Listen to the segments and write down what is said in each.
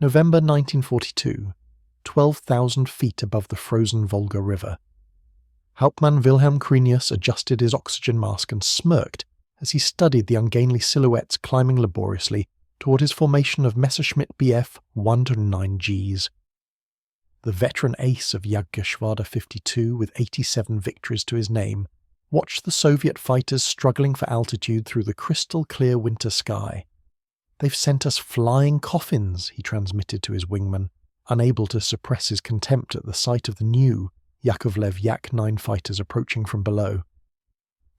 November 1942, 12,000 feet above the frozen Volga River. Hauptmann Wilhelm Krinius adjusted his oxygen mask and smirked as he studied the ungainly silhouettes climbing laboriously toward his formation of Messerschmitt Bf 109Gs. The veteran ace of Jagdgeschwader 52, with 87 victories to his name, watched the Soviet fighters struggling for altitude through the crystal-clear winter sky. "They've sent us flying coffins," he transmitted to his wingman, unable to suppress his contempt at the sight of the new Yakovlev Yak-9 fighters approaching from below.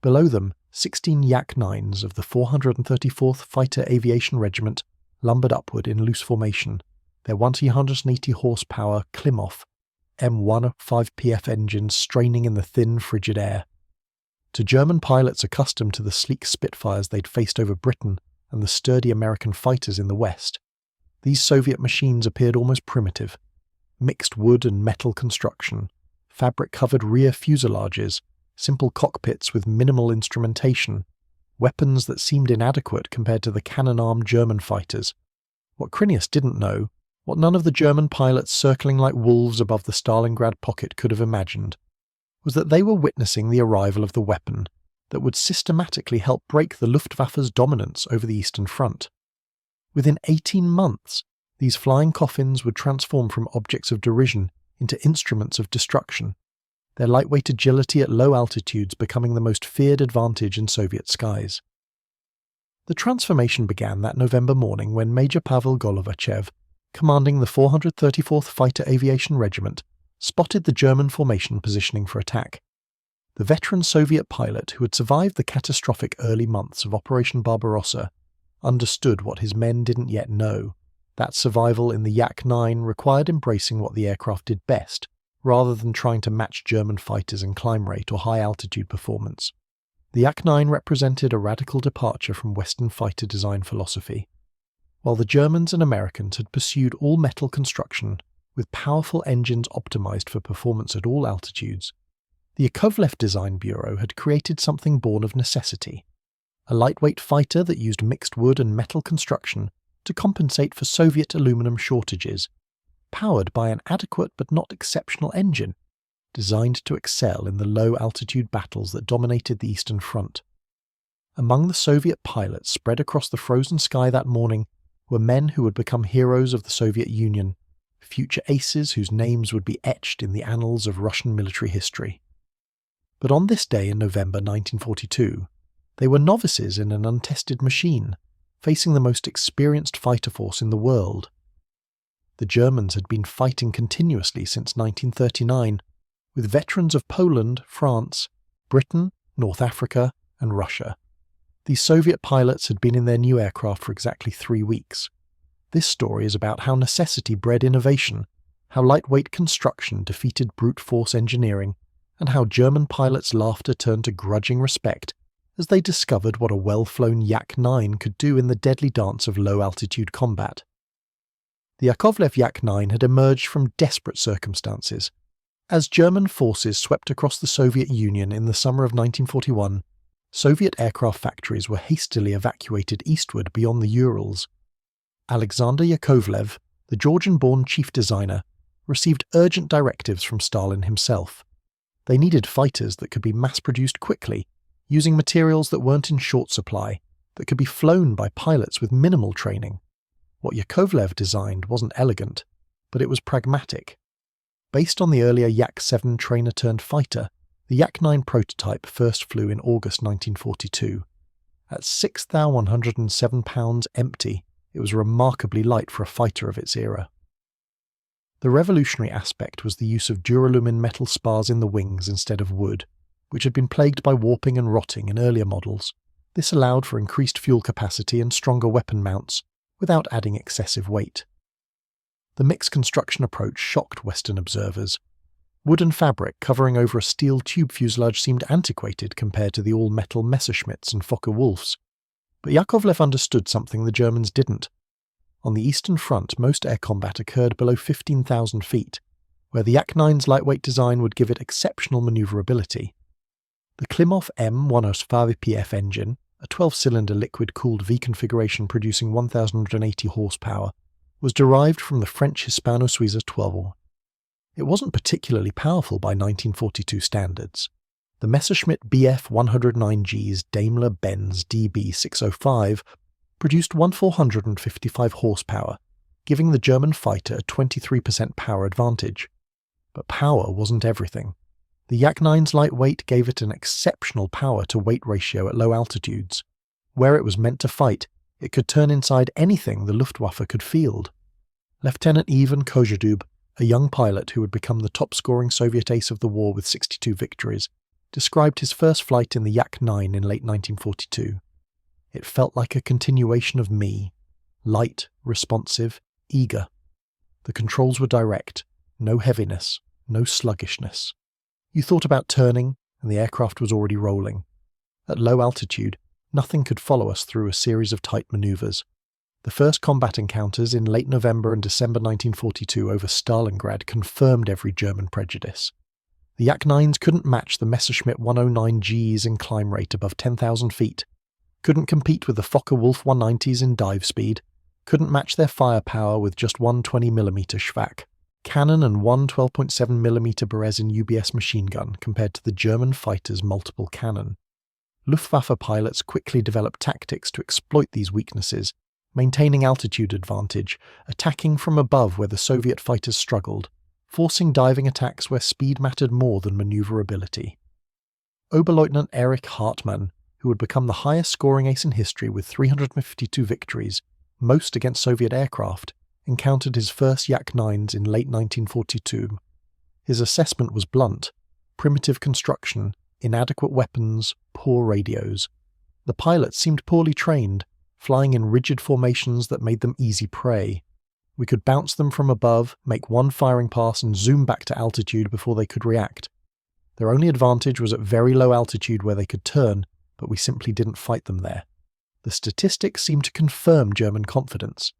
Below them, 16 Yak-9s of the 434th Fighter Aviation Regiment lumbered upward in loose formation, their 180 horsepower Klimov M105PF engines straining in the thin, frigid air. To German pilots accustomed to the sleek Spitfires they'd faced over Britain and the sturdy American fighters in the West, these Soviet machines appeared almost primitive. Mixed wood and metal construction, fabric-covered rear fuselages, simple cockpits with minimal instrumentation, weapons that seemed inadequate compared to the cannon-armed German fighters. What Krinius didn't know, what none of the German pilots circling like wolves above the Stalingrad pocket could have imagined, was that they were witnessing the arrival of the weapon that would systematically help break the Luftwaffe's dominance over the Eastern Front. Within 18 months, these flying coffins would transform from objects of derision into instruments of destruction, their lightweight agility at low altitudes becoming the most feared advantage in Soviet skies. The transformation began that November morning when Major Pavel Golovachev, commanding the 434th Fighter Aviation Regiment, spotted the German formation positioning for attack. The veteran Soviet pilot who had survived the catastrophic early months of Operation Barbarossa understood what his men didn't yet know, that survival in the Yak-9 required embracing what the aircraft did best, rather than trying to match German fighters in climb rate or high-altitude performance. The Yak-9 represented a radical departure from Western fighter design philosophy. While the Germans and Americans had pursued all-metal construction with powerful engines optimized for performance at all altitudes, the Yakovlev Design Bureau had created something born of necessity, a lightweight fighter that used mixed wood and metal construction to compensate for Soviet aluminum shortages, powered by an adequate but not exceptional engine, designed to excel in the low-altitude battles that dominated the Eastern Front. Among the Soviet pilots spread across the frozen sky that morning were men who would become heroes of the Soviet Union, future aces whose names would be etched in the annals of Russian military history. But on this day in November 1942, they were novices in an untested machine, facing the most experienced fighter force in the world. The Germans had been fighting continuously since 1939, with veterans of Poland, France, Britain, North Africa, and Russia. These Soviet pilots had been in their new aircraft for exactly 3 weeks. This story is about how necessity bred innovation, how lightweight construction defeated brute force engineering, and how German pilots' laughter turned to grudging respect as they discovered what a well-flown Yak-9 could do in the deadly dance of low-altitude combat. The Yakovlev Yak-9 had emerged from desperate circumstances. As German forces swept across the Soviet Union in the summer of 1941, Soviet aircraft factories were hastily evacuated eastward beyond the Urals. Alexander Yakovlev, the Georgian-born chief designer, received urgent directives from Stalin himself. They needed fighters that could be mass-produced quickly, using materials that weren't in short supply, that could be flown by pilots with minimal training. What Yakovlev designed wasn't elegant, but it was pragmatic. Based on the earlier Yak-7 trainer-turned-fighter, the Yak-9 prototype first flew in August 1942. At 6,107 pounds empty, it was remarkably light for a fighter of its era. The revolutionary aspect was the use of duralumin metal spars in the wings instead of wood, which had been plagued by warping and rotting in earlier models. This allowed for increased fuel capacity and stronger weapon mounts, without adding excessive weight. The mixed construction approach shocked Western observers. Wood and fabric covering over a steel tube fuselage seemed antiquated compared to the all-metal Messerschmitts and Focke-Wulfs. But Yakovlev understood something the Germans didn't. On the Eastern Front, most air combat occurred below 15,000 feet, where the Yak-9's lightweight design would give it exceptional maneuverability. The Klimov M105PF engine, a 12-cylinder liquid-cooled V configuration producing 1,180 horsepower, was derived from the French Hispano-Suiza 12. It wasn't particularly powerful by 1942 standards. The Messerschmitt Bf 109G's Daimler-Benz DB605 produced 1,455 horsepower, giving the German fighter a 23% power advantage. But power wasn't everything. The Yak-9's light weight gave it an exceptional power-to-weight ratio at low altitudes. Where it was meant to fight, it could turn inside anything the Luftwaffe could field. Lieutenant Ivan Kozhedub, a young pilot who would become the top-scoring Soviet ace of the war with 62 victories, described his first flight in the Yak-9 in late 1942. It felt like a continuation of me, light, responsive, eager. The controls were direct, no heaviness, no sluggishness. You thought about turning, and the aircraft was already rolling. At low altitude, nothing could follow us through a series of tight maneuvers. The first combat encounters in late November and December 1942 over Stalingrad confirmed every German prejudice. The Yak-9s couldn't match the Messerschmitt 109Gs in climb rate above 10,000 feet, couldn't compete with the Focke-Wulf 190s in dive speed, couldn't match their firepower with just one 20mm Schwack cannon and one 12.7mm Berezin UBS machine gun compared to the German fighter's multiple cannon. Luftwaffe pilots quickly developed tactics to exploit these weaknesses, maintaining altitude advantage, attacking from above where the Soviet fighters struggled, forcing diving attacks where speed mattered more than maneuverability. Oberleutnant Erich Hartmann, who would become the highest scoring ace in history with 352 victories, most against Soviet aircraft, encountered his first Yak-9s in late 1942. His assessment was blunt: primitive construction, inadequate weapons, poor radios. The pilots seemed poorly trained, flying in rigid formations that made them easy prey. We could bounce them from above, make one firing pass and zoom back to altitude before they could react. Their only advantage was at very low altitude where they could turn, but we simply didn't fight them there. The statistics seemed to confirm German confidence.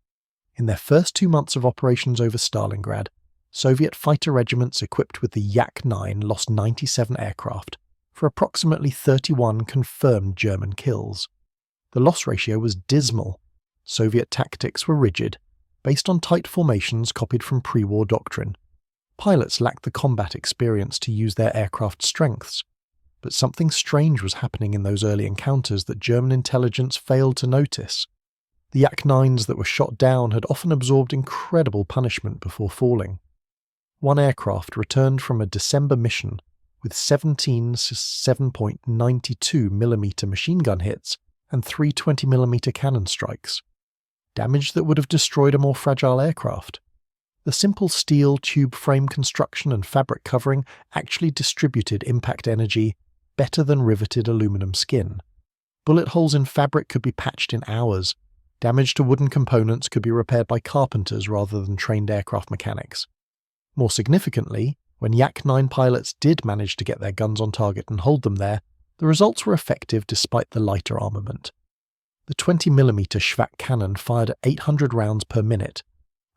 In their first 2 months of operations over Stalingrad, Soviet fighter regiments equipped with the Yak-9 lost 97 aircraft, for approximately 31 confirmed German kills. The loss ratio was dismal. Soviet tactics were rigid, based on tight formations copied from pre-war doctrine. Pilots lacked the combat experience to use their aircraft's strengths. But something strange was happening in those early encounters that German intelligence failed to notice. The Yak-9s that were shot down had often absorbed incredible punishment before falling. One aircraft returned from a December mission with 17 7.92mm machine gun hits and 3 20mm cannon strikes. Damage that would have destroyed a more fragile aircraft. The simple steel tube frame construction and fabric covering actually distributed impact energy better than riveted aluminum skin. Bullet holes in fabric could be patched in hours. Damage to wooden components could be repaired by carpenters rather than trained aircraft mechanics. More significantly, when Yak-9 pilots did manage to get their guns on target and hold them there, the results were effective despite the lighter armament. The 20mm Schwack cannon fired at 800 rounds per minute,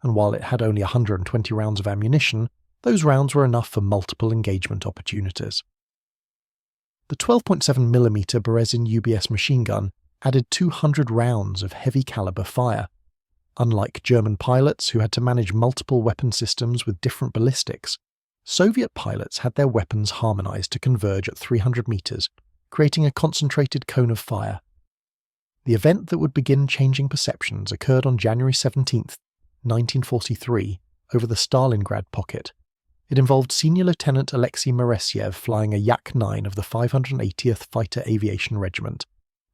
and while it had only 120 rounds of ammunition, those rounds were enough for multiple engagement opportunities. The 12.7mm Berezin UBS machine gun added 200 rounds of heavy caliber fire. Unlike German pilots who had to manage multiple weapon systems with different ballistics, Soviet pilots had their weapons harmonized to converge at 300 meters, creating a concentrated cone of fire. The event that would begin changing perceptions occurred on January 17, 1943, over the Stalingrad pocket. It involved Senior Lieutenant Alexei Meresiev flying a Yak-9 of the 580th Fighter Aviation Regiment,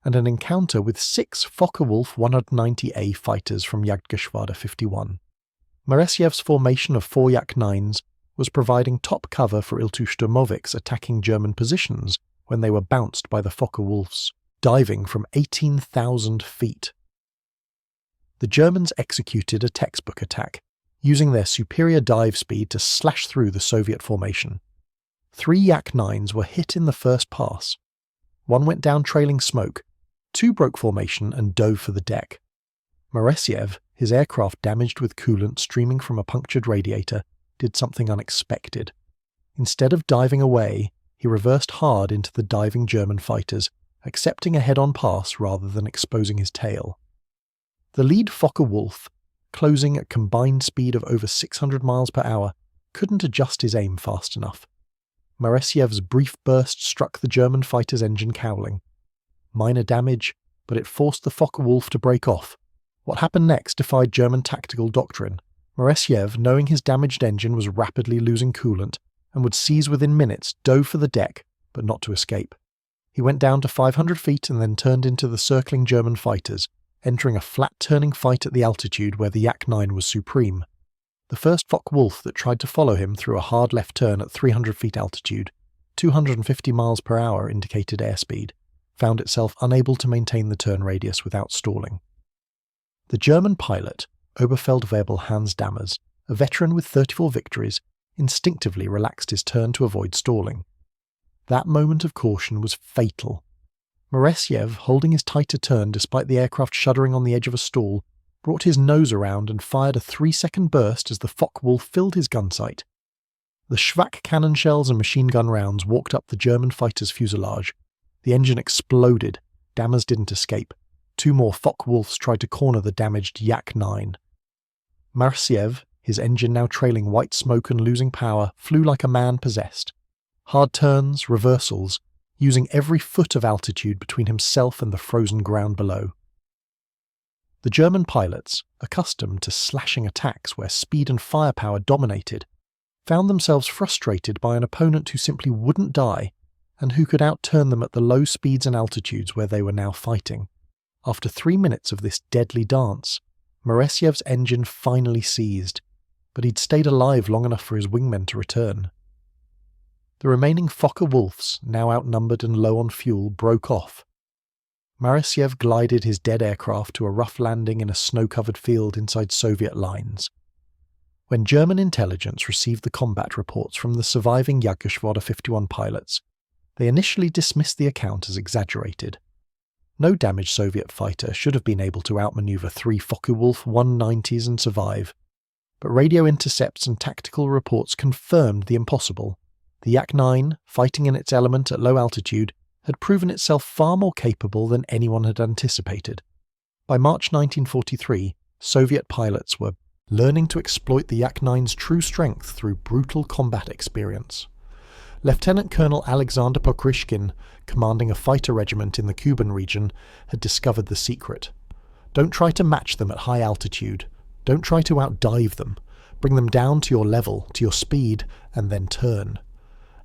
and an encounter with 6 Focke-Wulf 190A fighters from Jagdgeschwader 51. Meresiev's formation of 4 Yak-9s was providing top cover for Il-2 attacking German positions when they were bounced by the Focke-Wulfs, diving from 18,000 feet. The Germans executed a textbook attack, using their superior dive speed to slash through the Soviet formation. 3 Yak-9s were hit in the first pass. One went down trailing smoke, 2 broke formation and dove for the deck. Meresiev, his aircraft damaged with coolant streaming from a punctured radiator, did something unexpected. Instead of diving away, he reversed hard into the diving German fighters, accepting a head-on pass rather than exposing his tail. The lead Focke-Wulf, closing at combined speed of over 600 miles per hour, couldn't adjust his aim fast enough. Maresyev's brief burst struck the German fighter's engine cowling. Minor damage, but it forced the Focke-Wulf to break off. What happened next defied German tactical doctrine. Maresyev, knowing his damaged engine was rapidly losing coolant and would seize within minutes, dove for the deck, but not to escape. He went down to 500 feet and then turned into the circling German fighters, entering a flat-turning fight at the altitude where the Yak-9 was supreme. The first Focke-Wulf that tried to follow him through a hard left turn at 300 feet altitude, 250 miles per hour indicated airspeed, found itself unable to maintain the turn radius without stalling. The German pilot, Oberfeldwebel Hans Dammers, a veteran with 34 victories, instinctively relaxed his turn to avoid stalling. That moment of caution was fatal. Maresyev, holding his tighter turn despite the aircraft shuddering on the edge of a stall, brought his nose around and fired a 3-second burst as the Focke-Wulf filled his gun sight. The Schwack cannon shells and machine gun rounds walked up the German fighter's fuselage. The engine exploded. Dammers didn't escape. 2 more Focke-Wulfs tried to corner the damaged Yak-9. Maresyev, his engine now trailing white smoke and losing power, flew like a man possessed. Hard turns, reversals, using every foot of altitude between himself and the frozen ground below. The German pilots, accustomed to slashing attacks where speed and firepower dominated, found themselves frustrated by an opponent who simply wouldn't die and who could outturn them at the low speeds and altitudes where they were now fighting. After 3 minutes of this deadly dance, Maresyev's engine finally seized, but he'd stayed alive long enough for his wingmen to return. The remaining Focke-Wulfs, now outnumbered and low on fuel, broke off. Maresyev glided his dead aircraft to a rough landing in a snow-covered field inside Soviet lines. When German intelligence received the combat reports from the surviving Jagdgeschwader 51 pilots, they initially dismissed the account as exaggerated. No damaged Soviet fighter should have been able to outmaneuver 3 Focke-Wulf 190s and survive, but radio intercepts and tactical reports confirmed the impossible. The Yak-9, fighting in its element at low altitude, had proven itself far more capable than anyone had anticipated. By March 1943, Soviet pilots were learning to exploit the Yak-9's true strength through brutal combat experience. Lieutenant Colonel Alexander Pokrishkin, commanding a fighter regiment in the Kuban region, had discovered the secret. Don't try to match them at high altitude. Don't try to outdive them. Bring them down to your level, to your speed, and then turn.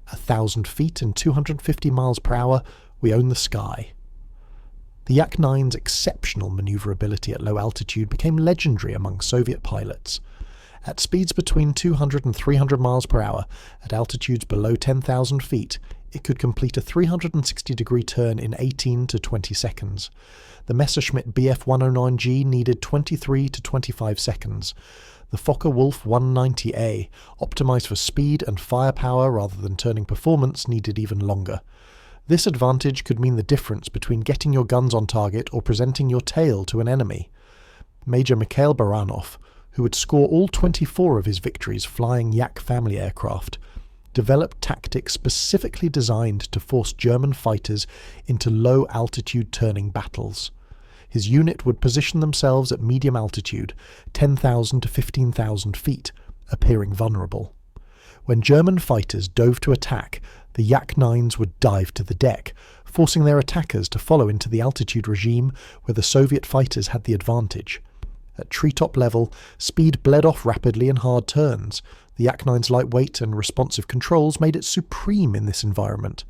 1,000 feet and 250 miles per hour, we own the sky. The Yak-9's exceptional maneuverability at low altitude became legendary among Soviet pilots. At speeds between 200 and 300 miles per hour, at altitudes below 10,000 feet, it could complete a 360-degree turn in 18 to 20 seconds. The Messerschmitt Bf-109G needed 23 to 25 seconds. The Focke-Wulf 190A, optimized for speed and firepower rather than turning performance, needed even longer. This advantage could mean the difference between getting your guns on target or presenting your tail to an enemy. Major Mikhail Baranov, who would score all 24 of his victories flying Yak family aircraft, developed tactics specifically designed to force German fighters into low-altitude turning battles. His unit would position themselves at medium altitude, 10,000 to 15,000 feet, appearing vulnerable. When German fighters dove to attack, the Yak-9s would dive to the deck, forcing their attackers to follow into the altitude regime where the Soviet fighters had the advantage. At treetop level, speed bled off rapidly in hard turns. The Yak-9's lightweight and responsive controls made it supreme in this environment.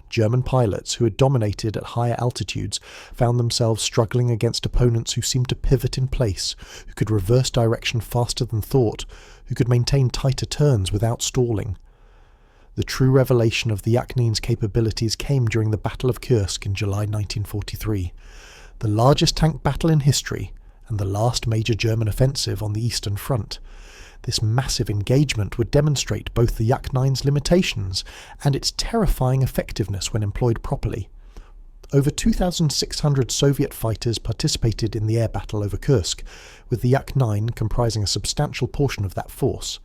German pilots who had dominated at higher altitudes found themselves struggling against opponents who seemed to pivot in place, who could reverse direction faster than thought, who could maintain tighter turns without stalling. The true revelation of the Yak-9's capabilities came during the Battle of Kursk in July 1943, the largest tank battle in history and the last major German offensive on the Eastern Front. This massive engagement would demonstrate both the Yak-9's limitations and its terrifying effectiveness when employed properly. Over 2,600 Soviet fighters participated in the air battle over Kursk, with the Yak-9 comprising a substantial portion of that force.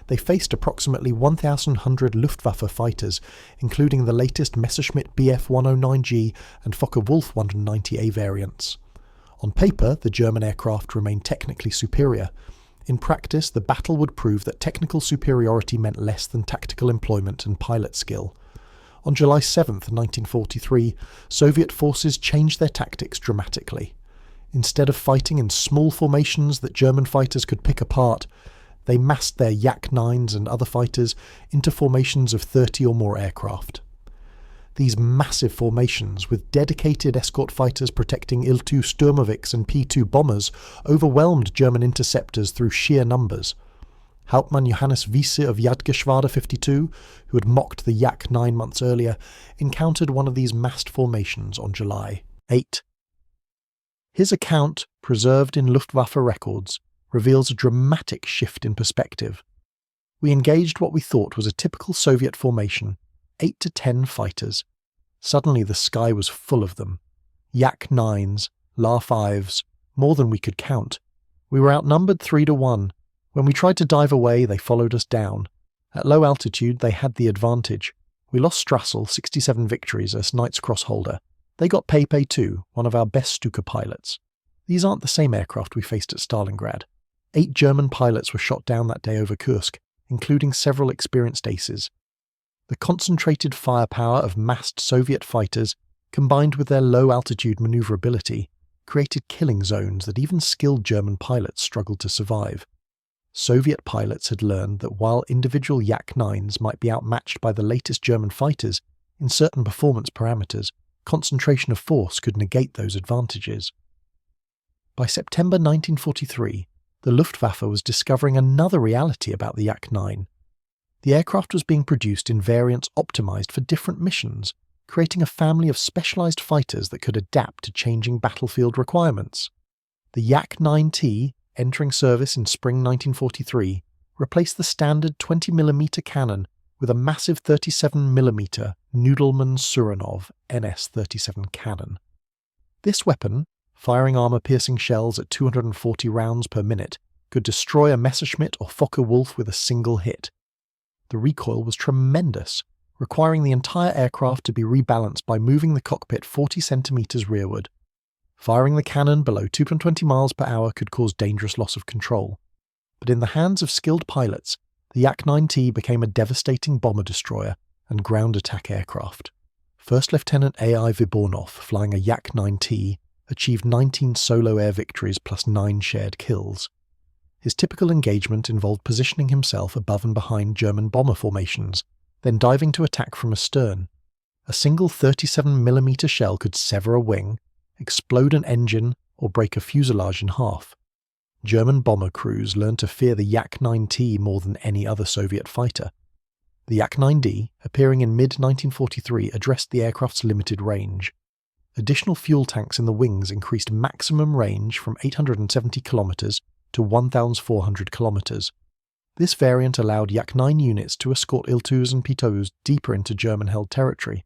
They faced approximately 1,100 Luftwaffe fighters, including the latest Messerschmitt Bf-109G and Focke-Wulf 190A variants. On paper, the German aircraft remained technically superior. In practice, the battle would prove that technical superiority meant less than tactical employment and pilot skill. On July 7, 1943, Soviet forces changed their tactics dramatically. Instead of fighting in small formations that German fighters could pick apart, they massed their Yak-9s and other fighters into formations of 30 or more aircraft. These massive formations, with dedicated escort fighters protecting Il-2 Sturmovix and P-2 bombers, overwhelmed German interceptors through sheer numbers. Hauptmann Johannes Wiese of Jagdgeschwader 52, who had mocked the Yak 9 months earlier, encountered one of these massed formations on July 8. His account, preserved in Luftwaffe records, reveals a dramatic shift in perspective. We engaged what we thought was a typical Soviet formation, 8 to 10 fighters. Suddenly the sky was full of them. Yak-9s, La-5s, more than we could count. We were outnumbered 3 to 1. When we tried to dive away, they followed us down. At low altitude, they had the advantage. We lost Strassel, 67 victories as Knight's Cross holder. They got Pepe too, one of our best Stuka pilots. These aren't the same aircraft we faced at Stalingrad. 8 German pilots were shot down that day over Kursk, including several experienced aces. The concentrated firepower of massed Soviet fighters, combined with their low-altitude maneuverability, created killing zones that even skilled German pilots struggled to survive. Soviet pilots had learned that while individual Yak-9s might be outmatched by the latest German fighters in certain performance parameters, concentration of force could negate those advantages. By September 1943, the Luftwaffe was discovering another reality about the Yak-9. The aircraft was being produced in variants optimized for different missions, creating a family of specialized fighters that could adapt to changing battlefield requirements. The Yak-9T, entering service in spring 1943, replaced the standard 20mm cannon with a massive 37mm Nudelman-Suronov NS-37 cannon. This weapon, firing armor-piercing shells at 240 rounds per minute, could destroy a Messerschmitt or Focke-Wulf with a single hit. The recoil was tremendous, requiring the entire aircraft to be rebalanced by moving the cockpit 40 centimeters rearward. Firing the cannon below 220 miles per hour could cause dangerous loss of control. But in the hands of skilled pilots, the Yak-9T became a devastating bomber destroyer and ground attack aircraft. First Lieutenant A.I. Vibornov, flying a Yak-9T, achieved 19 solo air victories plus 9 shared kills. His typical engagement involved positioning himself above and behind German bomber formations, then diving to attack from astern. A single 37mm shell could sever a wing, explode an engine, or break a fuselage in half. German bomber crews learned to fear the Yak-9T more than any other Soviet fighter. The Yak-9D, appearing in mid-1943, addressed the aircraft's limited range. Additional fuel tanks in the wings increased maximum range from 870 kilometers to 1,400 kilometers. This variant allowed Yak-9 units to escort Il-2s and P-2s deeper into German-held territory.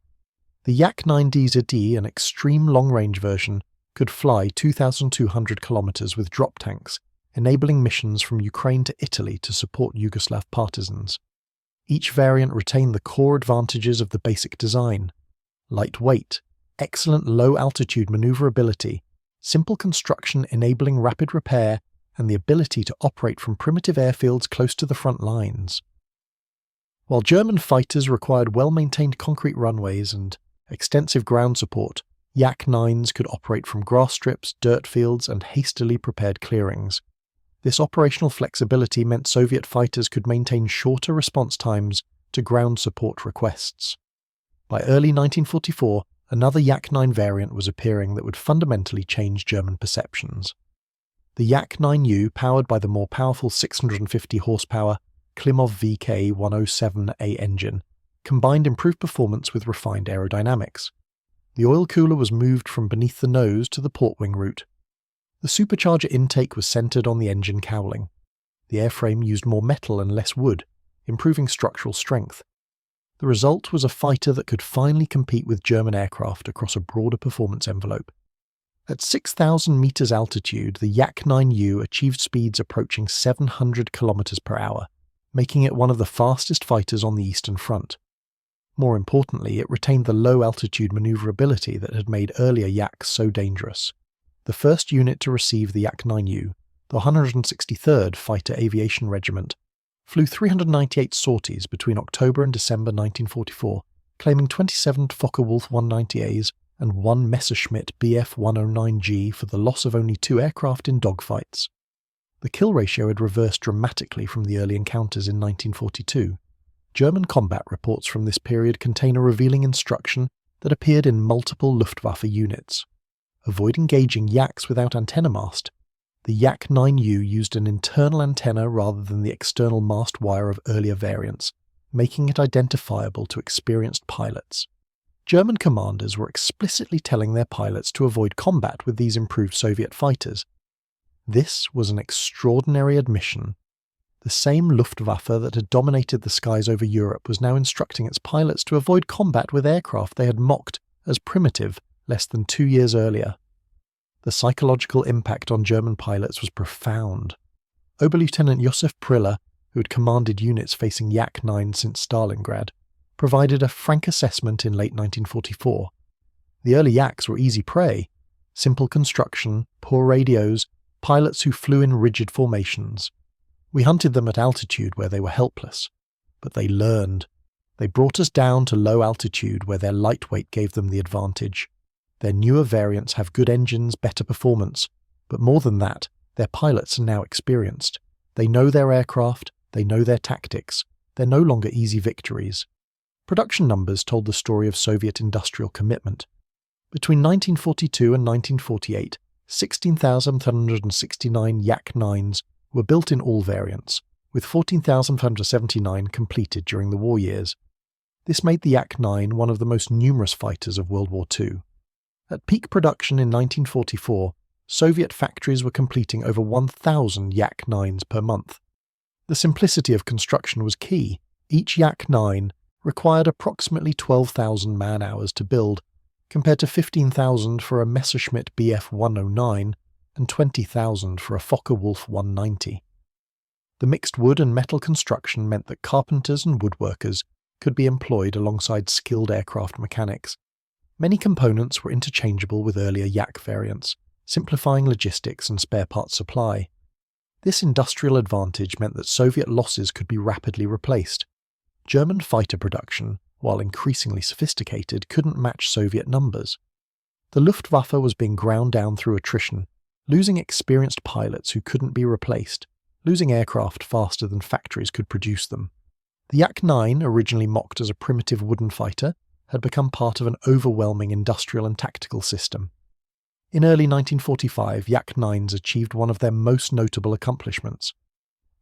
The Yak-9D-ZD, an extreme long-range version, could fly 2,200 kilometers with drop tanks, enabling missions from Ukraine to Italy to support Yugoslav partisans. Each variant retained the core advantages of the basic design: lightweight, excellent low-altitude maneuverability, simple construction enabling rapid repair, and the ability to operate from primitive airfields close to the front lines. While German fighters required well-maintained concrete runways and extensive ground support, Yak-9s could operate from grass strips, dirt fields, and hastily prepared clearings. This operational flexibility meant Soviet fighters could maintain shorter response times to ground support requests. By early 1944, another Yak-9 variant was appearing that would fundamentally change German perceptions. The Yak-9U, powered by the more powerful 650 horsepower Klimov VK-107A engine, combined improved performance with refined aerodynamics. The oil cooler was moved from beneath the nose to the port wing route. The supercharger intake was centered on the engine cowling. The airframe used more metal and less wood, improving structural strength. The result was a fighter that could finally compete with German aircraft across a broader performance envelope. At 6,000 meters altitude, the Yak-9U achieved speeds approaching 700 kilometers per hour, making it one of the fastest fighters on the Eastern Front. More importantly, it retained the low-altitude maneuverability that had made earlier Yaks so dangerous. The first unit to receive the Yak-9U, the 163rd Fighter Aviation Regiment, flew 398 sorties between October and December 1944, claiming 27 Focke-Wulf 190As and 1 Messerschmitt Bf 109G for the loss of only 2 aircraft in dogfights. The kill ratio had reversed dramatically from the early encounters in 1942. German combat reports from this period contain a revealing instruction that appeared in multiple Luftwaffe units. Avoid engaging Yaks without antenna mast. The Yak-9U used an internal antenna rather than the external mast wire of earlier variants, making it identifiable to experienced pilots. German commanders were explicitly telling their pilots to avoid combat with these improved Soviet fighters. This was an extraordinary admission. The same Luftwaffe that had dominated the skies over Europe was now instructing its pilots to avoid combat with aircraft they had mocked as primitive less than 2 years earlier. The psychological impact on German pilots was profound. Oberlieutenant Josef Priller, who had commanded units facing Yak-9 since Stalingrad, provided a frank assessment in late 1944. The early Yaks were easy prey. Simple construction, poor radios, pilots who flew in rigid formations. We hunted them at altitude where they were helpless. But they learned. They brought us down to low altitude where their lightweight gave them the advantage. Their newer variants have good engines, better performance, but more than that, their pilots are now experienced. They know their aircraft, they know their tactics. They're no longer easy victories. Production numbers told the story of Soviet industrial commitment. Between 1942 and 1948, 16,769 Yak-9s were built in all variants, with 14,579 completed during the war years. This made the Yak-9 one of the most numerous fighters of World War II. At peak production in 1944, Soviet factories were completing over 1,000 Yak-9s per month. The simplicity of construction was key. Each Yak-9 required approximately 12,000 man-hours to build, compared to 15,000 for a Messerschmitt Bf 109 and 20,000 for a Focke-Wulf 190. The mixed wood and metal construction meant that carpenters and woodworkers could be employed alongside skilled aircraft mechanics. Many components were interchangeable with earlier Yak variants, simplifying logistics and spare parts supply. This industrial advantage meant that Soviet losses could be rapidly replaced. German fighter production, while increasingly sophisticated, couldn't match Soviet numbers. The Luftwaffe was being ground down through attrition, losing experienced pilots who couldn't be replaced, losing aircraft faster than factories could produce them. The Yak-9, originally mocked as a primitive wooden fighter, had become part of an overwhelming industrial and tactical system. In early 1945, Yak-9s achieved one of their most notable accomplishments.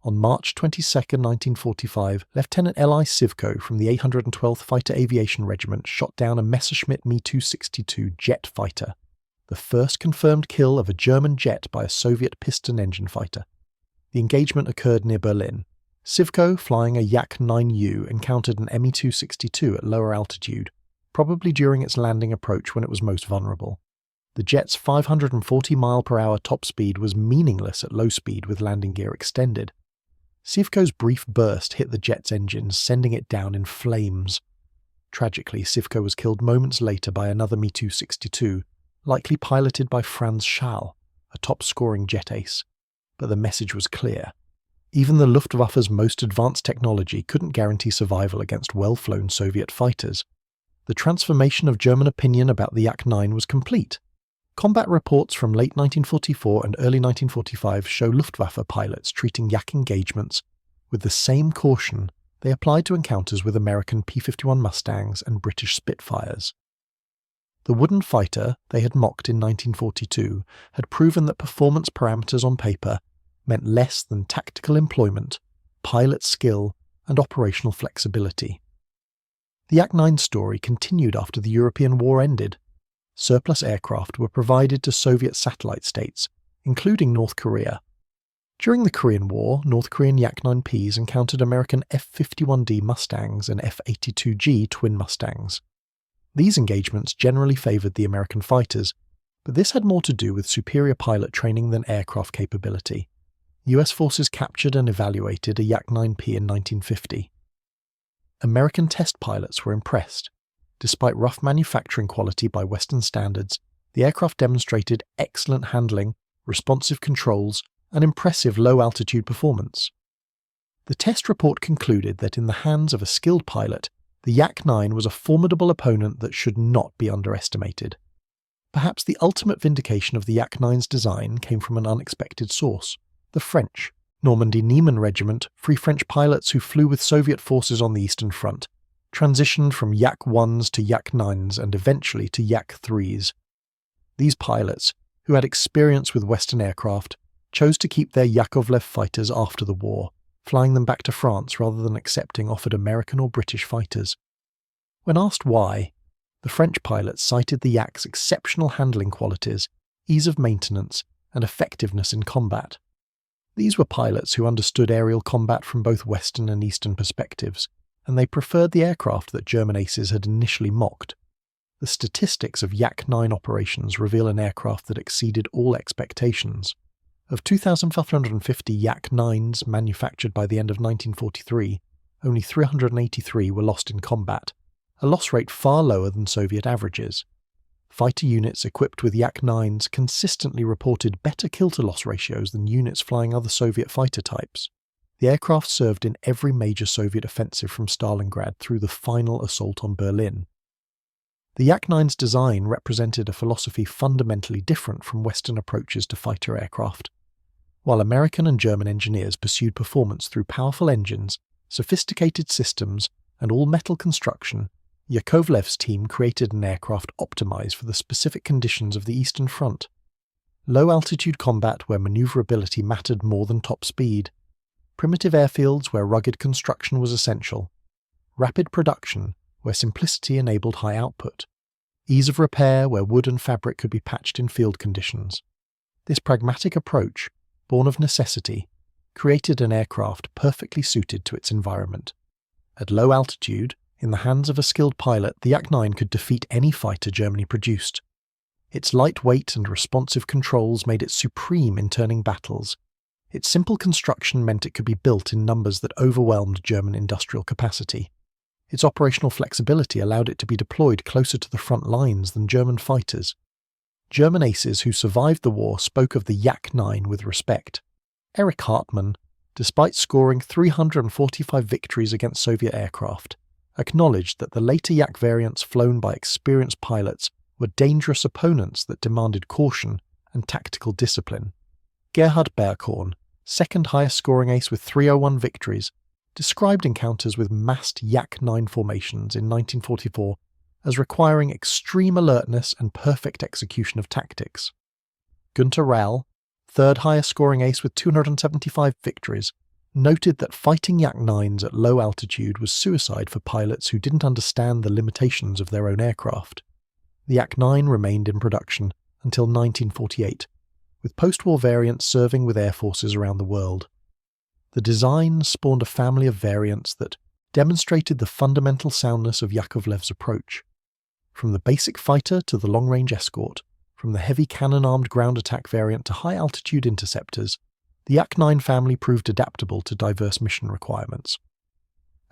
On March 22, 1945, Lieutenant L.I. Sivko from the 812th Fighter Aviation Regiment shot down a Messerschmitt Me-262 jet fighter, the first confirmed kill of a German jet by a Soviet piston engine fighter. The engagement occurred near Berlin. Sivko, flying a Yak-9U, encountered an Me-262 at lower altitude, probably during its landing approach when it was most vulnerable. The jet's 540 mph top speed was meaningless at low speed with landing gear extended. Sivko's brief burst hit the jet's engines, sending it down in flames. Tragically, Sivko was killed moments later by another Me-262, likely piloted by Franz Schall, a top-scoring jet ace. But the message was clear. Even the Luftwaffe's most advanced technology couldn't guarantee survival against well-flown Soviet fighters. The transformation of German opinion about the Yak-9 was complete. Combat reports from late 1944 and early 1945 show Luftwaffe pilots treating Yak engagements with the same caution they applied to encounters with American P-51 Mustangs and British Spitfires. The wooden fighter they had mocked in 1942 had proven that performance parameters on paper meant less than tactical employment, pilot skill, and operational flexibility. The Yak-9 story continued after the European war ended. Surplus aircraft were provided to Soviet satellite states, including North Korea. During the Korean War, North Korean Yak-9Ps encountered American F-51D Mustangs and F-82G twin Mustangs. These engagements generally favored the American fighters, but this had more to do with superior pilot training than aircraft capability. US forces captured and evaluated a Yak-9P in 1950. American test pilots were impressed. Despite rough manufacturing quality by Western standards, The aircraft demonstrated excellent handling, responsive controls, and impressive low-altitude performance. The test report concluded that in the hands of a skilled pilot, the Yak-9 was a formidable opponent that should not be underestimated. Perhaps the ultimate vindication of the Yak-9's design came from an unexpected source: the French. Normandy Niemen Regiment, Free French pilots who flew with Soviet forces on the Eastern Front, transitioned from Yak-1s to Yak-9s and eventually to Yak-3s. These pilots, who had experience with Western aircraft, chose to keep their Yakovlev fighters after the war, flying them back to France rather than accepting offered American or British fighters. When asked why, the French pilots cited the Yak's exceptional handling qualities, ease of maintenance, and effectiveness in combat. These were pilots who understood aerial combat from both Western and Eastern perspectives, and they preferred the aircraft that German aces had initially mocked. The statistics of Yak-9 operations reveal an aircraft that exceeded all expectations. Of 2,550 Yak-9s manufactured by the end of 1943, only 383 were lost in combat, a loss rate far lower than Soviet averages. Fighter units equipped with Yak-9s consistently reported better kill-to-loss ratios than units flying other Soviet fighter types. The aircraft served in every major Soviet offensive from Stalingrad through the final assault on Berlin. The Yak-9's design represented a philosophy fundamentally different from Western approaches to fighter aircraft. While American and German engineers pursued performance through powerful engines, sophisticated systems, and all-metal construction, Yakovlev's team created an aircraft optimized for the specific conditions of the Eastern Front. Low-altitude combat where maneuverability mattered more than top speed. Primitive airfields where rugged construction was essential. Rapid production where simplicity enabled high output. Ease of repair where wood and fabric could be patched in field conditions. This pragmatic approach, born of necessity, created an aircraft perfectly suited to its environment. At low altitude, in the hands of a skilled pilot, the Yak-9 could defeat any fighter Germany produced. Its lightweight and responsive controls made it supreme in turning battles. Its simple construction meant it could be built in numbers that overwhelmed German industrial capacity. Its operational flexibility allowed it to be deployed closer to the front lines than German fighters. German aces who survived the war spoke of the Yak-9 with respect. Erich Hartmann, despite scoring 345 victories against Soviet aircraft, acknowledged that the later Yak variants flown by experienced pilots were dangerous opponents that demanded caution and tactical discipline. Gerhard Berghorn, second highest scoring ace with 301 victories, described encounters with massed Yak-9 formations in 1944 as requiring extreme alertness and perfect execution of tactics. Günter Rall, third highest scoring ace with 275 victories, noted that fighting Yak-9s at low altitude was suicide for pilots who didn't understand the limitations of their own aircraft. The Yak-9 remained in production until 1948, with post-war variants serving with air forces around the world. The design spawned a family of variants that demonstrated the fundamental soundness of Yakovlev's approach. From the basic fighter to the long-range escort, from the heavy cannon-armed ground attack variant to high-altitude interceptors, the Yak-9 family proved adaptable to diverse mission requirements.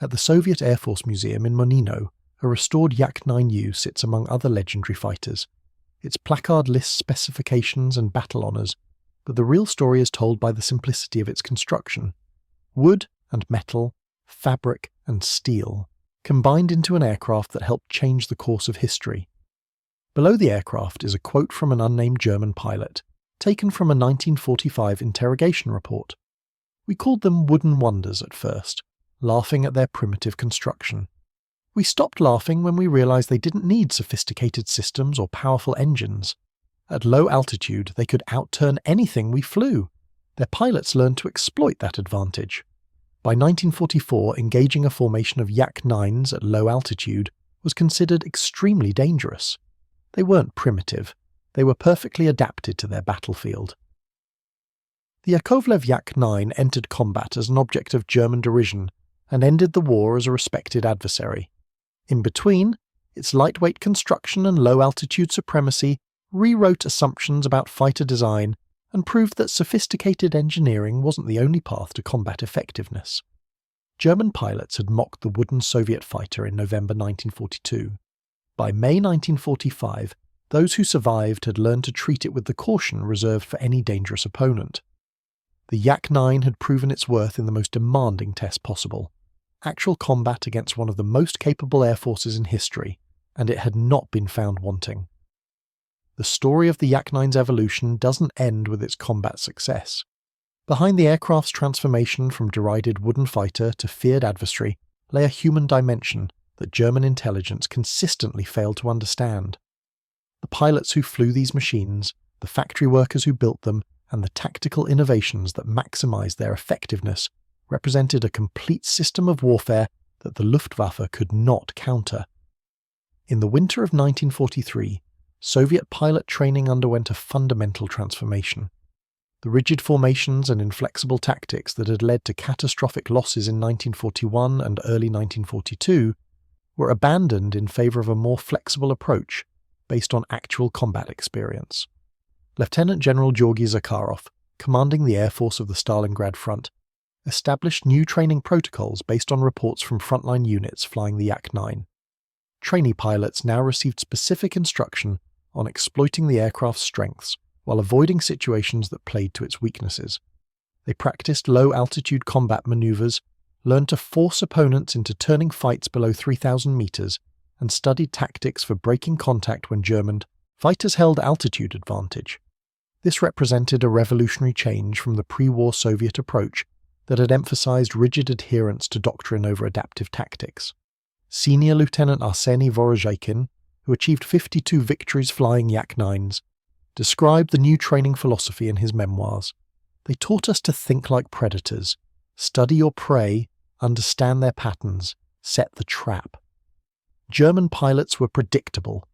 At the Soviet Air Force Museum in Monino, a restored Yak-9U sits among other legendary fighters. Its placard lists specifications and battle honours, but the real story is told by the simplicity of its construction. Wood and metal, fabric and steel, combined into an aircraft that helped change the course of history. Below the aircraft is a quote from an unnamed German pilot, taken from a 1945 interrogation report. We called them wooden wonders at first, laughing at their primitive construction. We stopped laughing when we realized they didn't need sophisticated systems or powerful engines. At low altitude, they could outturn anything we flew. Their pilots learned to exploit that advantage. By 1944, engaging a formation of Yak-9s at low altitude was considered extremely dangerous. They weren't primitive. They were perfectly adapted to their battlefield. The Yakovlev Yak-9 entered combat as an object of German derision and ended the war as a respected adversary. In between, its lightweight construction and low-altitude supremacy rewrote assumptions about fighter design and proved that sophisticated engineering wasn't the only path to combat effectiveness. German pilots had mocked the wooden Soviet fighter in November 1942. By May 1945, Those who survived had learned to treat it with the caution reserved for any dangerous opponent. The Yak-9 had proven its worth in the most demanding test possible, actual combat against one of the most capable air forces in history, and it had not been found wanting. The story of the Yak-9's evolution doesn't end with its combat success. Behind the aircraft's transformation from derided wooden fighter to feared adversary lay a human dimension that German intelligence consistently failed to understand. The pilots who flew these machines, the factory workers who built them, and the tactical innovations that maximized their effectiveness represented a complete system of warfare that the Luftwaffe could not counter. In the winter of 1943, Soviet pilot training underwent a fundamental transformation. The rigid formations and inflexible tactics that had led to catastrophic losses in 1941 and early 1942 were abandoned in favor of a more flexible approach based on actual combat experience. Lieutenant General Georgy Zakharov, commanding the Air Force of the Stalingrad Front, established new training protocols based on reports from frontline units flying the Yak-9. Trainee pilots now received specific instruction on exploiting the aircraft's strengths while avoiding situations that played to its weaknesses. They practiced low-altitude combat maneuvers, learned to force opponents into turning fights below 3,000 meters, and studied tactics for breaking contact when German fighters held altitude advantage. This represented a revolutionary change from the pre-war Soviet approach that had emphasized rigid adherence to doctrine over adaptive tactics. Senior Lieutenant Arseny Vorozhaikin, who achieved 52 victories flying Yak-9s, described the new training philosophy in his memoirs. They taught us to think like predators, study your prey, understand their patterns, set the trap. German pilots were predictable.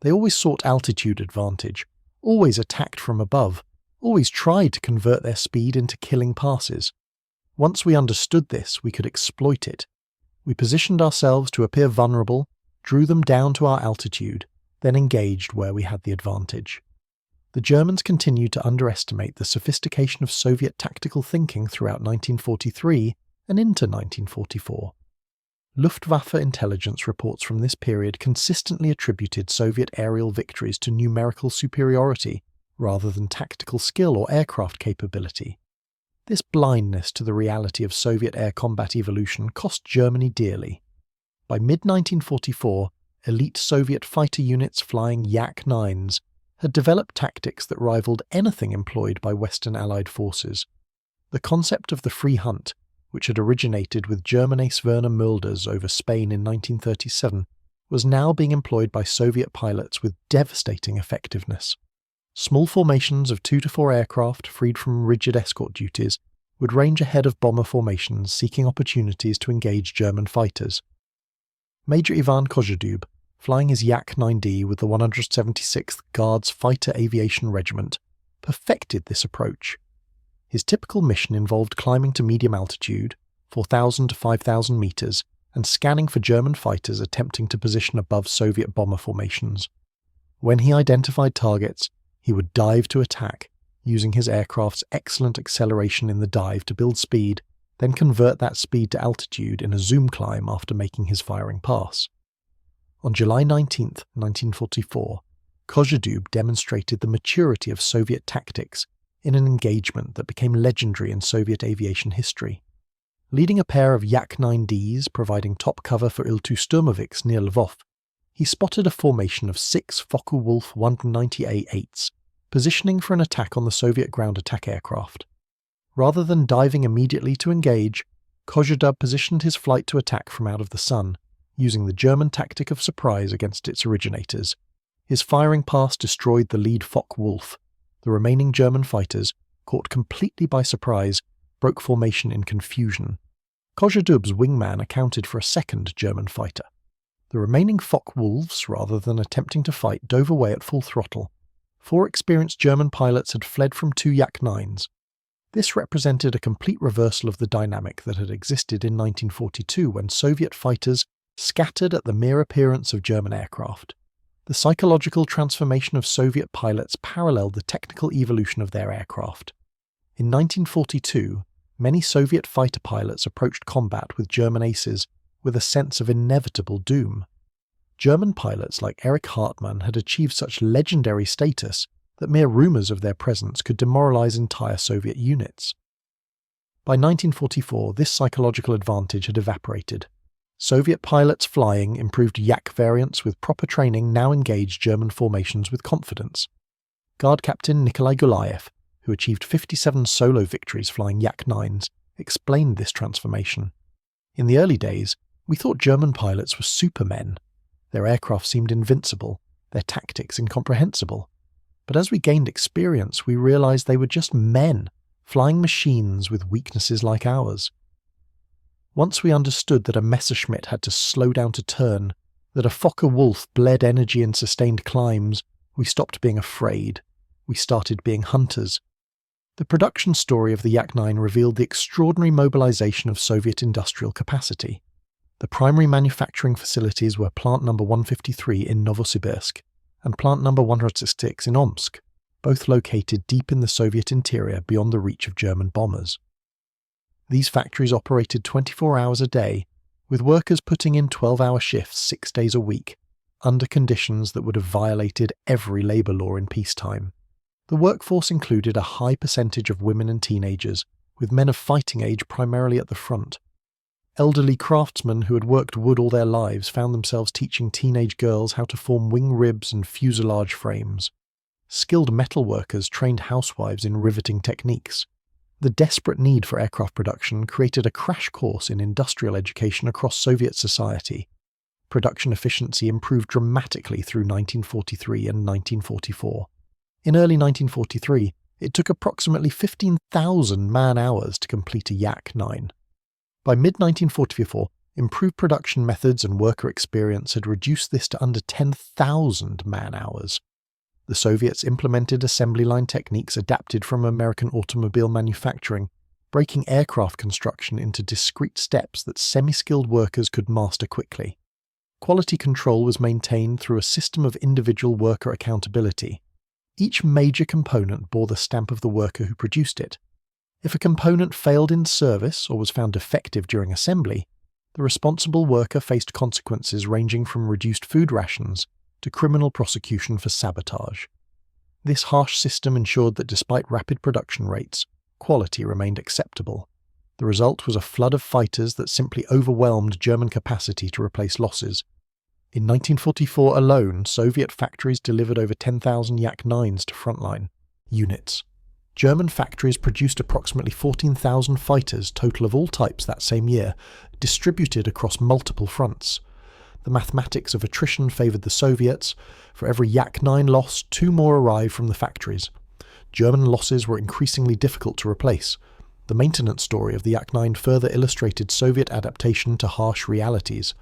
They always sought altitude advantage, always attacked from above, always tried to convert their speed into killing passes. Once we understood this, we could exploit it. We positioned ourselves to appear vulnerable, drew them down to our altitude, then engaged where we had the advantage. The Germans continued to underestimate the sophistication of Soviet tactical thinking throughout 1943 and into 1944. Luftwaffe intelligence reports from this period consistently attributed Soviet aerial victories to numerical superiority rather than tactical skill or aircraft capability. This blindness to the reality of Soviet air combat evolution cost Germany dearly. By mid-1944, elite Soviet fighter units flying Yak-9s had developed tactics that rivaled anything employed by Western Allied forces. The concept of the free hunt, which had originated with German ace Werner Mölders over Spain in 1937, was now being employed by Soviet pilots with devastating effectiveness. Small formations of 2 to 4 aircraft freed from rigid escort duties would range ahead of bomber formations seeking opportunities to engage German fighters. Major Ivan Kozhedub, flying his Yak-9D with the 176th Guards Fighter Aviation Regiment, perfected this approach. His typical mission involved climbing to medium altitude, 4,000 to 5,000 meters, and scanning for German fighters attempting to position above Soviet bomber formations. When he identified targets, he would dive to attack, using his aircraft's excellent acceleration in the dive to build speed, then convert that speed to altitude in a zoom climb after making his firing pass. On July 19, 1944, Kozhedub demonstrated the maturity of Soviet tactics in an engagement that became legendary in Soviet aviation history. Leading a pair of Yak-9Ds providing top cover for Il-2 near Lvov, he spotted a formation of 6 Focke-Wulf 190A-8s, positioning for an attack on the Soviet ground attack aircraft. Rather than diving immediately to engage, Kozhedub positioned his flight to attack from out of the sun, using the German tactic of surprise against its originators. His firing pass destroyed the lead Focke-Wulf. The remaining German fighters, caught completely by surprise, broke formation in confusion. Kozhedub's wingman accounted for a second German fighter. The remaining Focke-Wulfs, rather than attempting to fight, dove away at full throttle. 4 experienced German pilots had fled from 2 Yak-9s. This represented a complete reversal of the dynamic that had existed in 1942 when Soviet fighters scattered at the mere appearance of German aircraft. The psychological transformation of Soviet pilots paralleled the technical evolution of their aircraft. In 1942, many Soviet fighter pilots approached combat with German aces with a sense of inevitable doom. German pilots like Erich Hartmann had achieved such legendary status that mere rumours of their presence could demoralise entire Soviet units. By 1944, this psychological advantage had evaporated. Soviet pilots flying improved Yak variants with proper training now engaged German formations with confidence. Guard Captain Nikolai Gulayev, who achieved 57 solo victories flying Yak-9s, explained this transformation. In the early days, we thought German pilots were supermen. Their aircraft seemed invincible, their tactics incomprehensible. But as we gained experience, we realized they were just men, flying machines with weaknesses like ours. Once we understood that a Messerschmitt had to slow down to turn, that a Fokker-Wulf bled energy in sustained climbs, we stopped being afraid. We started being hunters. The production story of the Yak-9 revealed the extraordinary mobilization of Soviet industrial capacity. The primary manufacturing facilities were Plant No. 153 in Novosibirsk and Plant No. 166 in Omsk, both located deep in the Soviet interior beyond the reach of German bombers. These factories operated 24 hours a day, with workers putting in 12-hour shifts 6 days a week, under conditions that would have violated every labour law in peacetime. The workforce included a high percentage of women and teenagers, with men of fighting age primarily at the front. Elderly craftsmen who had worked wood all their lives found themselves teaching teenage girls how to form wing ribs and fuselage frames. Skilled metal workers trained housewives in riveting techniques. The desperate need for aircraft production created a crash course in industrial education across Soviet society. Production efficiency improved dramatically through 1943 and 1944. In early 1943, it took approximately 15,000 man-hours to complete a Yak-9. By mid-1944, improved production methods and worker experience had reduced this to under 10,000 man-hours. The Soviets implemented assembly line techniques adapted from American automobile manufacturing, breaking aircraft construction into discrete steps that semi-skilled workers could master quickly. Quality control was maintained through a system of individual worker accountability. Each major component bore the stamp of the worker who produced it. If a component failed in service or was found defective during assembly, the responsible worker faced consequences ranging from reduced food rations to criminal prosecution for sabotage. This harsh system ensured that despite rapid production rates, quality remained acceptable. The result was a flood of fighters that simply overwhelmed German capacity to replace losses. In 1944 alone, Soviet factories delivered over 10,000 Yak-9s to frontline units. German factories produced approximately 14,000 fighters total of all types that same year, distributed across multiple fronts. The mathematics of attrition favoured the Soviets. For every Yak-9 loss, 2 more arrived from the factories. German losses were increasingly difficult to replace. The maintenance story of the Yak-9 further illustrated Soviet adaptation to harsh realities.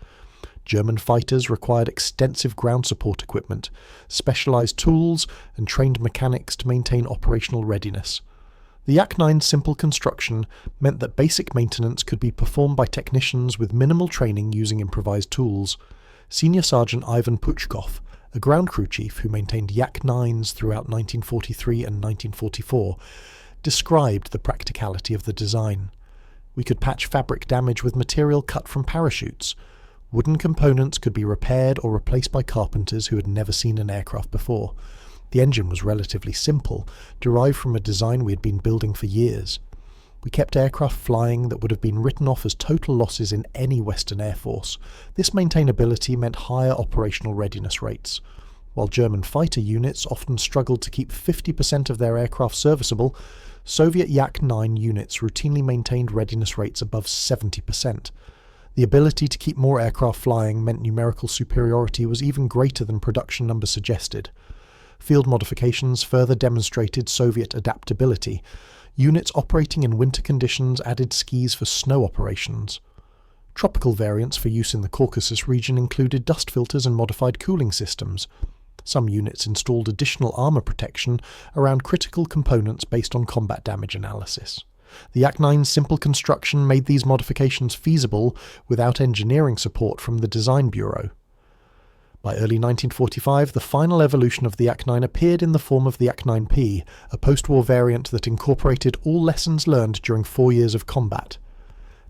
German fighters required extensive ground support equipment, specialised tools, and trained mechanics to maintain operational readiness. The Yak-9's simple construction meant that basic maintenance could be performed by technicians with minimal training using improvised tools. Senior Sergeant Ivan Puchkov, a ground crew chief who maintained Yak-9s throughout 1943 and 1944, described the practicality of the design. We could patch fabric damage with material cut from parachutes. Wooden components could be repaired or replaced by carpenters who had never seen an aircraft before. The engine was relatively simple, derived from a design we had been building for years. We kept aircraft flying that would have been written off as total losses in any Western Air Force. This maintainability meant higher operational readiness rates. While German fighter units often struggled to keep 50% of their aircraft serviceable, Soviet Yak-9 units routinely maintained readiness rates above 70%. The ability to keep more aircraft flying meant numerical superiority was even greater than production numbers suggested. Field modifications further demonstrated Soviet adaptability. Units operating in winter conditions added skis for snow operations. Tropical variants for use in the Caucasus region included dust filters and modified cooling systems. Some units installed additional armour protection around critical components based on combat damage analysis. The Yak-9's simple construction made these modifications feasible without engineering support from the Design Bureau. By early 1945, the final evolution of the Yak-9 appeared in the form of the Yak-9P, a post-war variant that incorporated all lessons learned during 4 years of combat.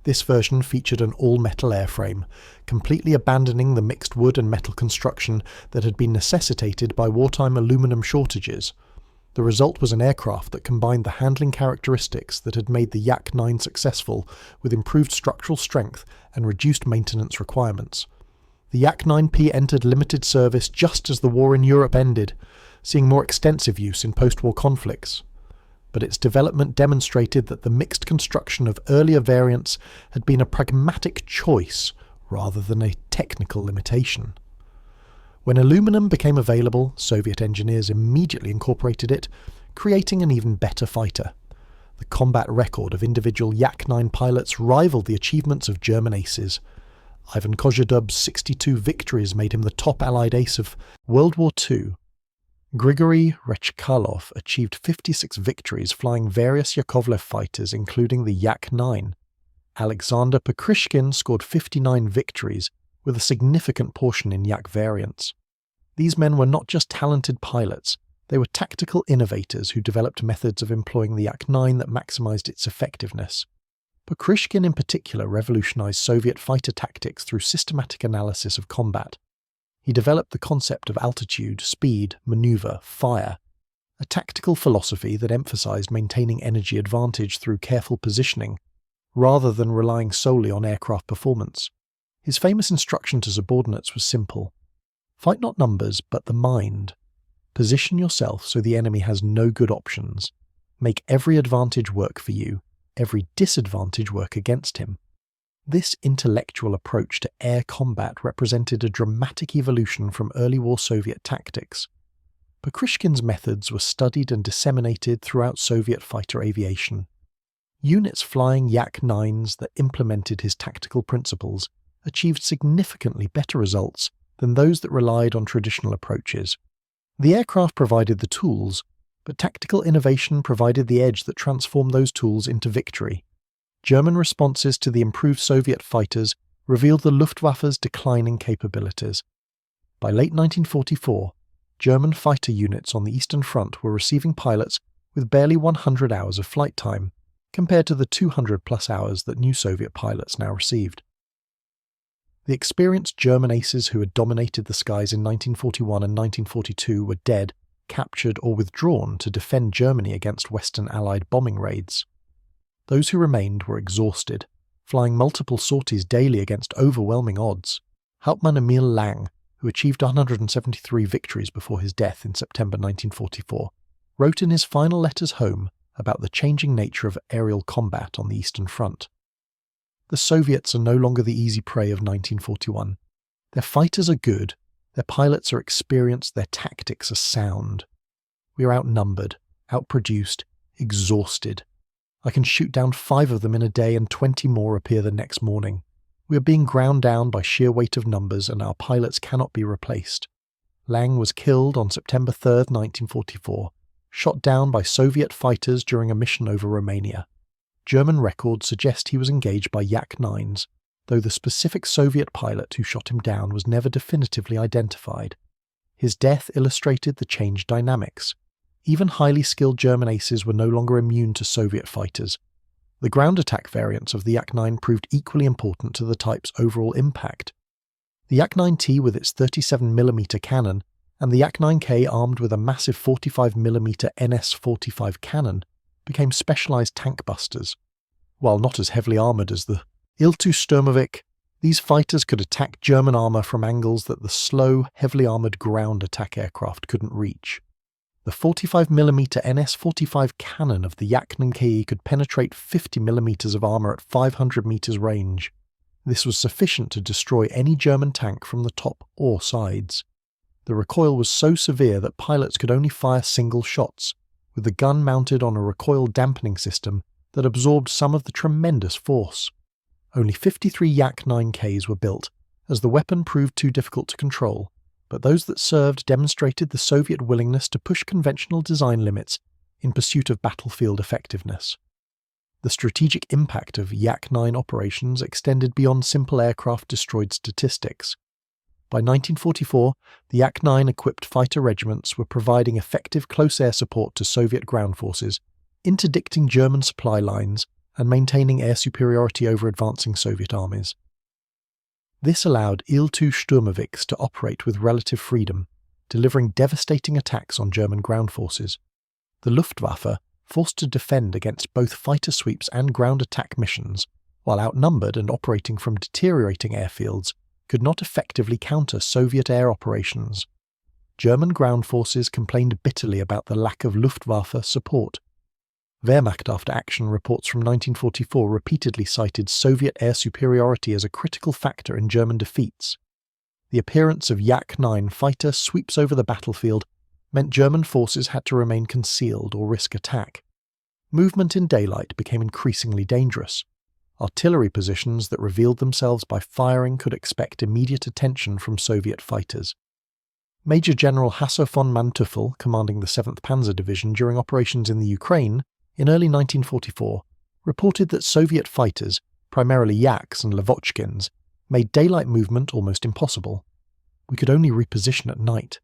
This version featured an all-metal airframe, completely abandoning the mixed wood and metal construction that had been necessitated by wartime aluminum shortages. The result was an aircraft that combined the handling characteristics that had made the Yak-9 successful with improved structural strength and reduced maintenance requirements. The Yak-9P entered limited service just as the war in Europe ended, seeing more extensive use in post-war conflicts. But its development demonstrated that the mixed construction of earlier variants had been a pragmatic choice rather than a technical limitation. When aluminum became available, Soviet engineers immediately incorporated it, creating an even better fighter. The combat record of individual Yak-9 pilots rivaled the achievements of German aces. Ivan Kozhedub's 62 victories made him the top Allied ace of World War II. Grigory Rechkalov achieved 56 victories flying various Yakovlev fighters including the Yak-9. Alexander Pokrishkin scored 59 victories, with a significant portion in Yak variants. These men were not just talented pilots, they were tactical innovators who developed methods of employing the Yak-9 that maximized its effectiveness. Pokrishkin in particular revolutionized Soviet fighter tactics through systematic analysis of combat. He developed the concept of altitude, speed, maneuver, fire, a tactical philosophy that emphasized maintaining energy advantage through careful positioning, rather than relying solely on aircraft performance. His famous instruction to subordinates was simple. Fight not numbers, but the mind. Position yourself so the enemy has no good options. Make every advantage work for you, every disadvantage work against him. This intellectual approach to air combat represented a dramatic evolution from early war Soviet tactics. Pokrishkin's methods were studied and disseminated throughout Soviet fighter aviation. Units flying Yak-9s that implemented his tactical principles achieved significantly better results than those that relied on traditional approaches. The aircraft provided the tools, but tactical innovation provided the edge that transformed those tools into victory. German responses to the improved Soviet fighters revealed the Luftwaffe's declining capabilities. By late 1944, German fighter units on the Eastern Front were receiving pilots with barely 100 hours of flight time, compared to the 200-plus hours that new Soviet pilots now received. The experienced German aces who had dominated the skies in 1941 and 1942 were dead, captured or withdrawn to defend Germany against Western Allied bombing raids. Those who remained were exhausted, flying multiple sorties daily against overwhelming odds. Hauptmann Emil Lang, who achieved 173 victories before his death in September 1944, wrote in his final letters home about the changing nature of aerial combat on the Eastern Front. The Soviets are no longer the easy prey of 1941. Their fighters are good, their pilots are experienced, their tactics are sound. We are outnumbered, outproduced, exhausted. I can shoot down 5 of them in a day and 20 more appear the next morning. We are being ground down by sheer weight of numbers and our pilots cannot be replaced. Lang was killed on September 3, 1944, shot down by Soviet fighters during a mission over Romania. German records suggest he was engaged by Yak-9s, though the specific Soviet pilot who shot him down was never definitively identified. His death illustrated the changed dynamics. Even highly skilled German aces were no longer immune to Soviet fighters. The ground attack variants of the Yak-9 proved equally important to the type's overall impact. The Yak-9T with its 37mm cannon and the Yak-9K armed with a massive 45mm NS-45 cannon became specialized tank busters. While not as heavily armored as the Il-2 these fighters could attack German armor from angles that the slow, heavily armored ground attack aircraft couldn't reach. The 45mm NS-45 cannon of the Yak-9K could penetrate 50mm of armor at 500 meters range. This was sufficient to destroy any German tank from the top or sides. The recoil was so severe that pilots could only fire single shots, with the gun mounted on a recoil dampening system that absorbed some of the tremendous force. Only 53 Yak-9Ks were built, as the weapon proved too difficult to control, but those that served demonstrated the Soviet willingness to push conventional design limits in pursuit of battlefield effectiveness. The strategic impact of Yak-9 operations extended beyond simple aircraft destroyed statistics. By 1944, the Yak-9 equipped fighter regiments were providing effective close air support to Soviet ground forces, interdicting German supply lines and maintaining air superiority over advancing Soviet armies. This allowed Il-2 Sturmovix to operate with relative freedom, delivering devastating attacks on German ground forces. The Luftwaffe, forced to defend against both fighter sweeps and ground attack missions, while outnumbered and operating from deteriorating airfields, could not effectively counter Soviet air operations. German ground forces complained bitterly about the lack of Luftwaffe support. Wehrmacht after action reports from 1944 repeatedly cited Soviet air superiority as a critical factor in German defeats. The appearance of Yak-9 fighter sweeps over the battlefield meant German forces had to remain concealed or risk attack. Movement in daylight became increasingly dangerous. Artillery positions that revealed themselves by firing could expect immediate attention from Soviet fighters. Major General Hasso von Manteuffel, commanding the 7th Panzer Division during operations in the Ukraine, in early 1944, reported that Soviet fighters, primarily Yaks and Lavochkins, made daylight movement almost impossible. We could only reposition at night.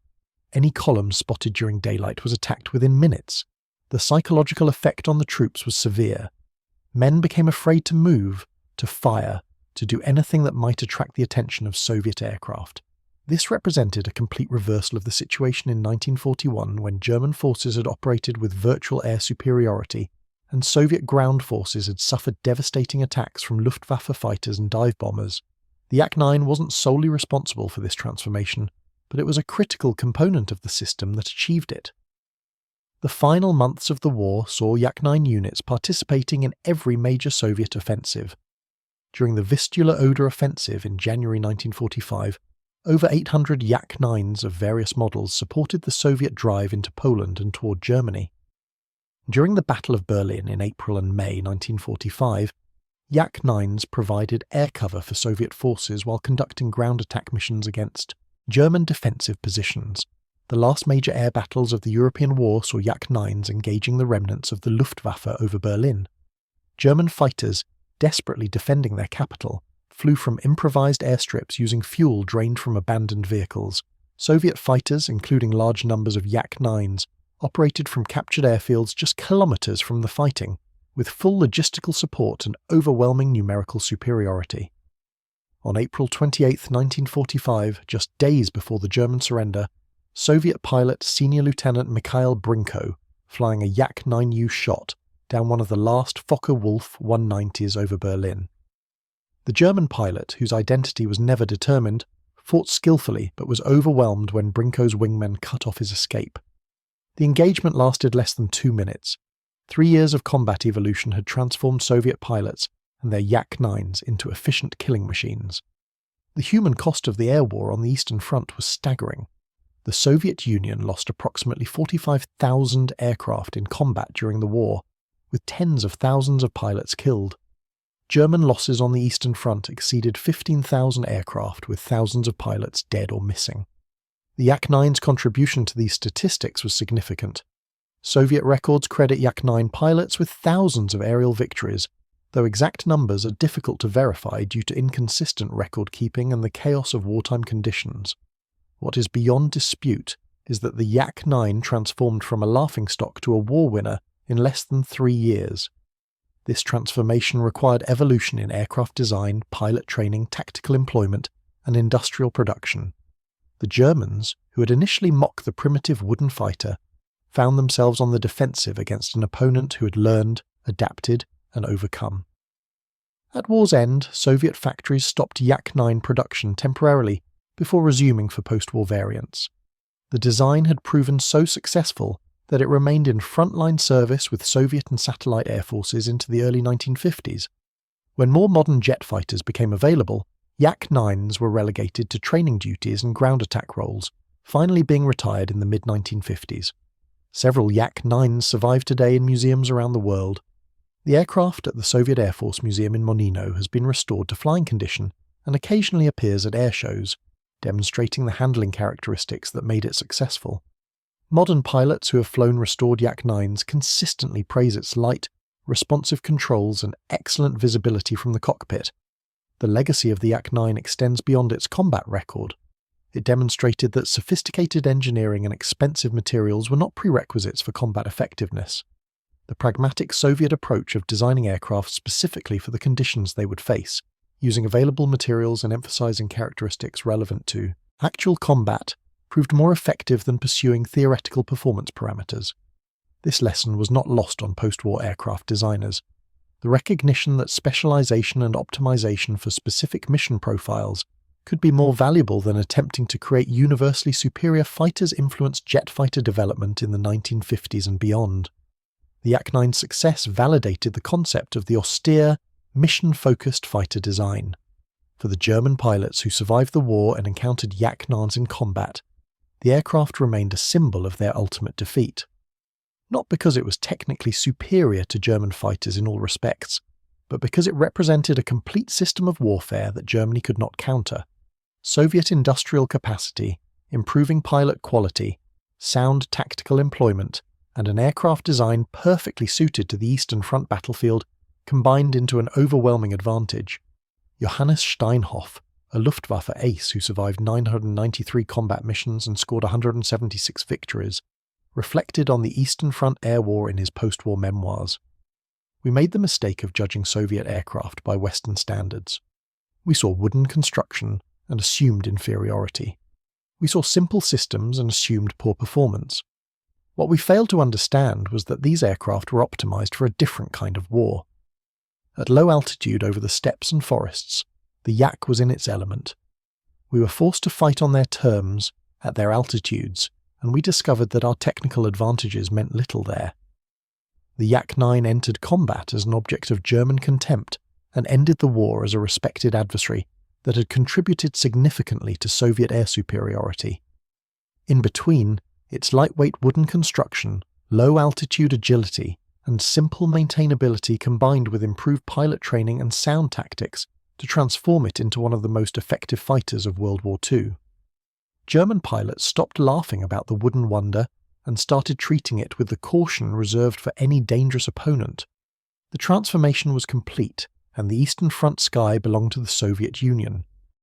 Any column spotted during daylight was attacked within minutes. The psychological effect on the troops was severe. Men became afraid to move, to fire, to do anything that might attract the attention of Soviet aircraft. This represented a complete reversal of the situation in 1941 when German forces had operated with virtual air superiority and Soviet ground forces had suffered devastating attacks from Luftwaffe fighters and dive bombers. The Yak-9 wasn't solely responsible for this transformation, but it was a critical component of the system that achieved it. The final months of the war saw Yak-9 units participating in every major Soviet offensive. During the Vistula-Oder offensive in January 1945, over 800 Yak-9s of various models supported the Soviet drive into Poland and toward Germany. During the Battle of Berlin in April and May 1945, Yak-9s provided air cover for Soviet forces while conducting ground attack missions against German defensive positions. The last major air battles of the European war saw Yak-9s engaging the remnants of the Luftwaffe over Berlin. German fighters, desperately defending their capital, flew from improvised airstrips using fuel drained from abandoned vehicles. Soviet fighters, including large numbers of Yak-9s, operated from captured airfields just kilometers from the fighting, with full logistical support and overwhelming numerical superiority. On April 28, 1945, just days before the German surrender, Soviet pilot Senior Lieutenant Mikhail Brinko, flying a Yak-9U, shot down one of the last Focke-Wulf 190s over Berlin. The German pilot, whose identity was never determined, fought skillfully but was overwhelmed when Brinko's wingmen cut off his escape. The engagement lasted less than 2 minutes. 3 years of combat evolution had transformed Soviet pilots and their Yak-9s into efficient killing machines. The human cost of the air war on the Eastern Front was staggering. The Soviet Union lost approximately 45,000 aircraft in combat during the war, with tens of thousands of pilots killed. German losses on the Eastern Front exceeded 15,000 aircraft, with thousands of pilots dead or missing. The Yak-9's contribution to these statistics was significant. Soviet records credit Yak-9 pilots with thousands of aerial victories, though exact numbers are difficult to verify due to inconsistent record-keeping and the chaos of wartime conditions. What is beyond dispute is that the Yak-9 transformed from a laughingstock to a war winner in less than 3 years. This transformation required evolution in aircraft design, pilot training, tactical employment, and industrial production. The Germans, who had initially mocked the primitive wooden fighter, found themselves on the defensive against an opponent who had learned, adapted, and overcome. At war's end, Soviet factories stopped Yak-9 production temporarily before resuming for post-war variants. The design had proven so successful that it remained in frontline service with Soviet and satellite air forces into the early 1950s. When more modern jet fighters became available, Yak-9s were relegated to training duties and ground attack roles, finally being retired in the mid-1950s. Several Yak-9s survive today in museums around the world. The aircraft at the Soviet Air Force Museum in Monino has been restored to flying condition and occasionally appears at air shows, demonstrating the handling characteristics that made it successful. Modern pilots who have flown restored Yak-9s consistently praise its light, responsive controls and excellent visibility from the cockpit. The legacy of the Yak-9 extends beyond its combat record. It demonstrated that sophisticated engineering and expensive materials were not prerequisites for combat effectiveness. the pragmatic Soviet approach of designing aircraft specifically for the conditions they would face, using available materials and emphasizing characteristics relevant to actual combat, proved more effective than pursuing theoretical performance parameters. This lesson was not lost on post-war aircraft designers. The recognition that specialization and optimization for specific mission profiles could be more valuable than attempting to create universally superior fighters influenced jet fighter development in the 1950s and beyond. The Yak-9's success validated the concept of the austere, mission-focused fighter design. For the German pilots who survived the war and encountered Yak-9s in combat, the aircraft remained a symbol of their ultimate defeat. Not because it was technically superior to German fighters in all respects, but because it represented a complete system of warfare that Germany could not counter. Soviet industrial capacity, improving pilot quality, sound tactical employment, and an aircraft design perfectly suited to the Eastern Front battlefield combined into an overwhelming advantage. Johannes Steinhoff, a Luftwaffe ace who survived 993 combat missions and scored 176 victories, reflected on the Eastern Front air war in his post-war memoirs. We made the mistake of judging Soviet aircraft by Western standards. We saw wooden construction and assumed inferiority. We saw simple systems and assumed poor performance. What we failed to understand was that these aircraft were optimized for a different kind of war. At low altitude over the steppes and forests, the Yak was in its element. We were forced to fight on their terms, at their altitudes, and we discovered that our technical advantages meant little there. The Yak-9 entered combat as an object of German contempt and ended the war as a respected adversary that had contributed significantly to Soviet air superiority. In between, its lightweight wooden construction, low-altitude agility, and simple maintainability combined with improved pilot training and sound tactics to transform it into one of the most effective fighters of World War II. German pilots stopped laughing about the wooden wonder and started treating it with the caution reserved for any dangerous opponent. The transformation was complete, and the Eastern Front sky belonged to the Soviet Union,